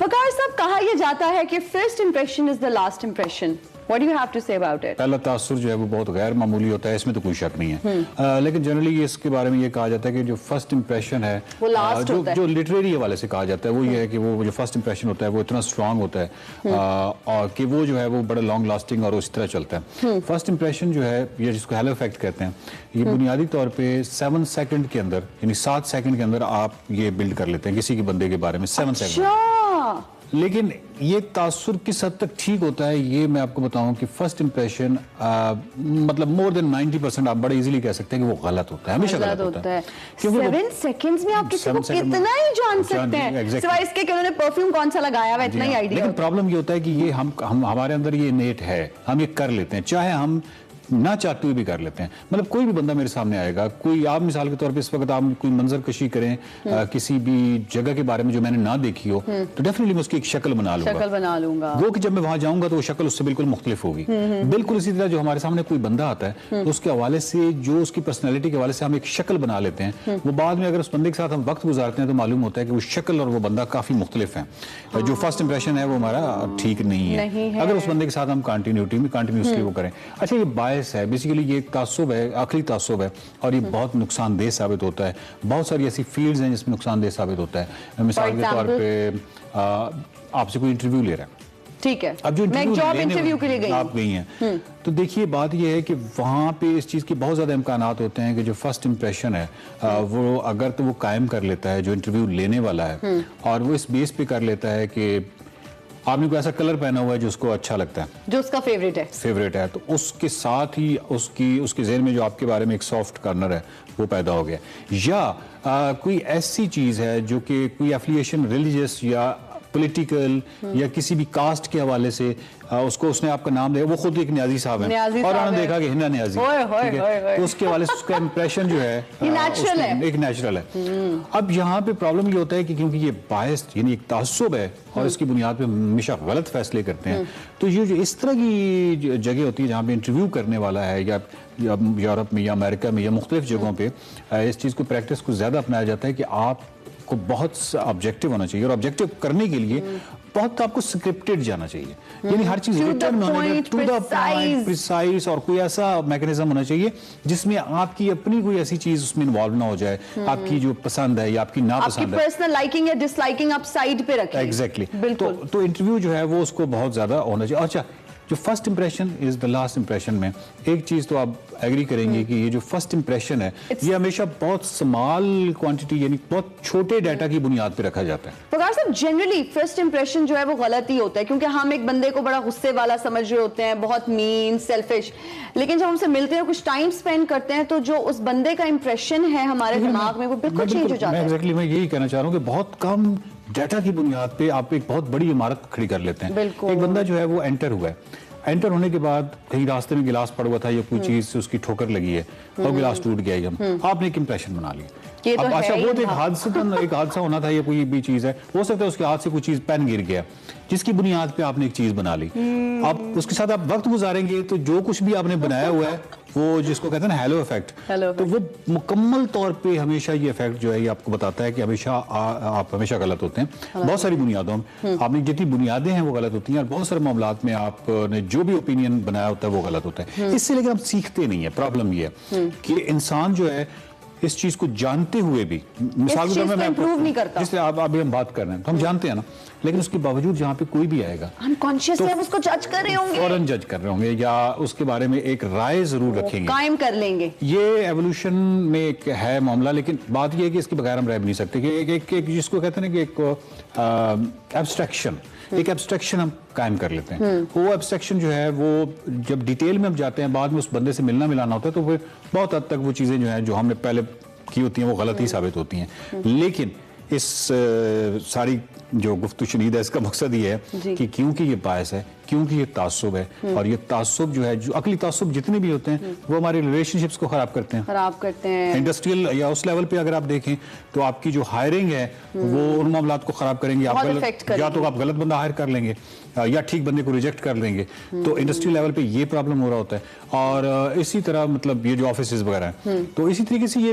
وقار صاحب کہا یہ جاتا ہے کہ first impression is the last impression. What do you have to say about it? پہلا تاثر جو ہے وہ بہت غیر معمولی ہوتا ہے, اس میں تو کوئی شک نہیں ہے, لیکن جنرلی اس کے بارے میں یہ کہا جاتا ہے کہ جو فرسٹ امپریشن ہے جو لٹریری حوالے سے کہا جاتا ہے وہ یہ ہے کہ وہ جو فرسٹ امپریشن ہوتا ہے وہ اتنا اسٹرانگ ہوتا ہے اور کہ وہ جو ہے وہ بڑا لانگ لاسٹنگ اور اس طرح چلتا ہے. فرسٹ امپریشن جو ہے یہ جس کو ہیلو افیکٹ کہتے ہیں, یہ بنیادی طور پہ 7 سیکنڈ کے اندر یعنی 7 سیکنڈ کے اندر آپ یہ بلڈ کر لیتے ہیں کسی کے بندے کے بارے میں 7 سیکنڈ. لیکن یہ تاثر کس حد تک ٹھیک ہوتا ہے یہ میں آپ کو بتاؤں کہ فرسٹ امپریشن مطلب مور دین 90% آپ بڑے ایزیلی کہہ سکتے ہیں کہ وہ غلط ہوتا ہے, ہمیشہ غلط ہوتا ہے. 7 سیکنڈز میں آپ کسی کو کتنا ہی جان سکتے ہیں سوائے اس کے کہ انہوں نے پرفیوم کون سا لگایا ہوا اتنا ہی آئیڈیا. لیکن پرابلم یہ ہوتا ہے کہ یہ ہمارے اندر یہ انیٹ ہے, ہم یہ کر لیتے ہیں چاہے ہم نہ چاہتے ہوئے بھی کر لیتے ہیں. مطلب کوئی بھی بندہ میرے سامنے آئے گا, کوئی آپ مثال کے طور پہ اس وقت آپ کوئی منظر کشی کریں کسی بھی جگہ کے بارے میں جو میں نے نہ دیکھی ہو تو ڈیفینیٹلی میں اس کی ایک شکل بنا لوں گا. وہ کہ جب میں وہاں جاؤں گا تو وہ شکل اس سے بالکل مختلف ہوگی. بالکل اسی طرح جو ہمارے سامنے کوئی بندہ آتا ہے اس کے حوالے سے جو اس کی پرسنالٹی کے حوالے سے ہم ایک شکل بنا لیتے ہیں, وہ بعد میں اگر اس بندے کے ساتھ ہم وقت گزارتے ہیں تو معلوم ہوتا ہے کہ وہ شکل اور وہ بندہ کافی مختلف ہے. جو فرسٹ امپریشن ہے وہ ہمارا ٹھیک نہیں ہے اگر اس بندے کے ساتھ ہم کنٹینیوسلی وہ کریں. اچھا یہ باعث ہے بیسیکلی یہ ایک تعصب ہے, عقلی تعصب ہے اور یہ بہت نقصان دہ ثابت ہوتا ہے. بہت ساری ایسی فیلڈز ہیں جس میں نقصان دہ ثابت ہوتا ہے. مثال کے طور پہ آپ سے کوئی انٹرویو لے رہا ہے, ٹھیک ہے, اب جو انٹرویو کے لیے آپ گئی ہیں تو دیکھیے بات یہ ہے کہ وہاں پہ اس چیز کے بہت زیادہ امکانات ہوتے ہیں کہ جو فرسٹ امپریشن ہے وہ اگر تو وہ قائم کر لیتا ہے جو انٹرویو لینے والا ہے اور وہ اس بیس پہ کر لیتا ہے کہ آپ نے کوئی ایسا کلر پہنا ہوا ہے جو اس کو اچھا لگتا ہے, جو اس کا فیوریٹ ہے, تو اس کے ساتھ ہی اس کے ذہن میں جو آپ کے بارے میں ایک سافٹ کارنر ہے وہ پیدا ہو گیا. یا کوئی ایسی چیز ہے جو کہ کوئی ایفیلیشن ریلیجیس یا پولیٹیکل یا کسی بھی کاسٹ کے حوالے سے اس نے آپ کا نام دیا, وہ خود ایک نیازی صاحب ہیں اور انہوں نے دیکھا کہ ہنا نیازی, تو اس کے حوالے سے اس کا امپریشن جو ہے ایک نیچرل ہے. اب یہاں پہ پرابلم یہ ہوتا ہے کہ کیونکہ یہ باعث یعنی ایک تعصب ہے اور اس کی بنیاد پہ ہمیشہ غلط فیصلے کرتے ہیں, تو یہ جو اس طرح کی جگہ ہوتی ہے جہاں پہ انٹرویو کرنے والا ہے یا یورپ میں یا امریکہ میں یا مختلف جگہوں پہ اس چیز کو پریکٹس کو زیادہ اپنایا جاتا ہے کہ آپ کو بہت آبجیکٹیو ہونا چاہیے, اور آبجیکٹیو کرنے کے لیے بہت آپ کو سکرپٹڈ جانا چاہیے, یعنی ہر چیز ریٹرن ہونے ٹو دا پوائنٹ پریسائز, اور کوئی ایسا میکنزم ہونا چاہیے جس میں آپ کی اپنی کوئی ایسی چیز اس میں انوالو نہ ہو جائے, آپ کی جو پسند ہے یا آپ کی ناپسند ہے, پرسنل لائکنگ یا ڈس لائکنگ آپ سائڈ پہ رکھیں. ایگزیکٹلی, تو انٹرویو جو ہے وہ اس کو بہت زیادہ ہونا چاہیے. اچھا جو first impression is the last impression میں ایک چیز تو آپ ایگری کریں گے کہ یہ جو فرسٹ امپریشن ہے یہ ہمیشہ بہت اسمال کوانٹٹی یعنی بہت چھوٹے ڈیٹا کی بنیاد پہ رکھا جاتا ہے. وقار صاحب جنرلی فرسٹ امپریشن جو ہے وہ غلط ہی ہوتا ہے کیونکہ ہم ایک بندے کو بڑا غصے والا سمجھ رہے ہوتے ہیں, بہت مین سیلفش, لیکن جب ہم سے ملتے ہیں کچھ ٹائم سپینڈ کرتے ہیں تو جو اس بندے کا امپریشن ہے ہمارے دماغ میں وہ بالکل چینج ہو جاتا ہے. میں یہی کہنا چاہ رہا ہوں کہ بہت کم ڈیٹا کی بنیاد پہ آپ ایک بہت بڑی عمارت کھڑی کر لیتے ہیں. ایک بندہ جو ہے وہ انٹر ہوا ہے, انٹر ہونے کے بعد کہیں راستے میں گلاس پڑ ہوا تھا یا کوئی چیز سے اس کی ٹھوکر لگی ہے اور گلاس ٹوٹ گیا ایک دم, آپ نے ایک امپریشن بنا لیا. اب اچھا وہ ایک حادثہ ہونا تھا یا کوئی بھی چیز ہے, ہو سکتا ہے اس کے ہاتھ سے کوئی چیز پین گر گیا جس کی بنیاد پہ آپ نے ایک چیز بنا لی. اب اس کے ساتھ آپ وقت گزاریں گے تو جو کچھ بھی آپ نے بنایا ہوا ہے وہ جس کو کہتے ہیں نا ہیلو افیکٹ, تو وہ مکمل طور پہ ہمیشہ یہ افیکٹ جو ہے یہ آپ کو بتاتا ہے کہ ہمیشہ آپ ہمیشہ غلط ہوتے ہیں. بہت ساری بنیادوں میں آپ نے جتنی بنیادیں ہیں وہ غلط ہوتی ہیں, اور بہت سارے معاملات میں آپ نے جو بھی اوپینین بنایا ہوتا ہے وہ غلط ہوتا ہے. اس سے لیکن ہم سیکھتے نہیں ہیں. پرابلم یہ ہے کہ انسان جو ہے اس چیز کو جانتے ہوئے بھی مثال کے طور پر میں جس سے ابھی ہم بات کر رہے ہیں تو ہم جانتے ہیں نا, لیکن اس کے باوجود جہاں پہ کوئی بھی آئے گا انکانشیسلی ہم اس کو جج کر رہے ہوں گے, فوراً جج کر رہے ہوں گے یا اس کے بارے میں ایک رائے ضرور رکھیں گے, قائم کر لیں گے. یہ ایوولوشن میں ایک ہے معاملہ, لیکن بات یہ ہے کہ اس کے بغیر ہم رہ بھی نہیں سکتے کہ ایک جس کو کہتے ہیں کہ ایک ایبسٹریکشن ہم قائم کر لیتے ہیں. وہ ایبسٹریکشن جو ہے وہ جب ڈیٹیل میں ہم جاتے ہیں بعد میں اس بندے سے ملنا ملانا ہوتا ہے تو پھر بہت حد تک وہ چیزیں جو ہیں جو ہم نے پہلے کی ہوتی ہیں وہ غلط ہی ثابت ہوتی ہیں. لیکن اس ساری جو گفتگو شنید ہے اس کا مقصد یہ ہے کہ کیونکہ یہ باعث ہے, کیونکہ یہ تعصب ہے, اور یہ تعصب جو ہے جو عقلی تعصب جتنے بھی ہوتے ہیں وہ ہمارے ریلیشن شپس کو خراب کرتے ہیں. انڈسٹریل یا اس لیول پہ اگر آپ دیکھیں تو آپ کی جو ہائرنگ ہے وہ ان معاملات کو خراب کریں گے. یا تو آپ غلط بندہ ہائر کر لیں گے یا ٹھیک بندے کو ریجیکٹ کر لیں گے, تو انڈسٹریل لیول پہ یہ پرابلم ہو رہا ہوتا ہے. اور اسی طرح مطلب یہ جو آفیسز وغیرہ ہیں تو اسی طریقے سے یہ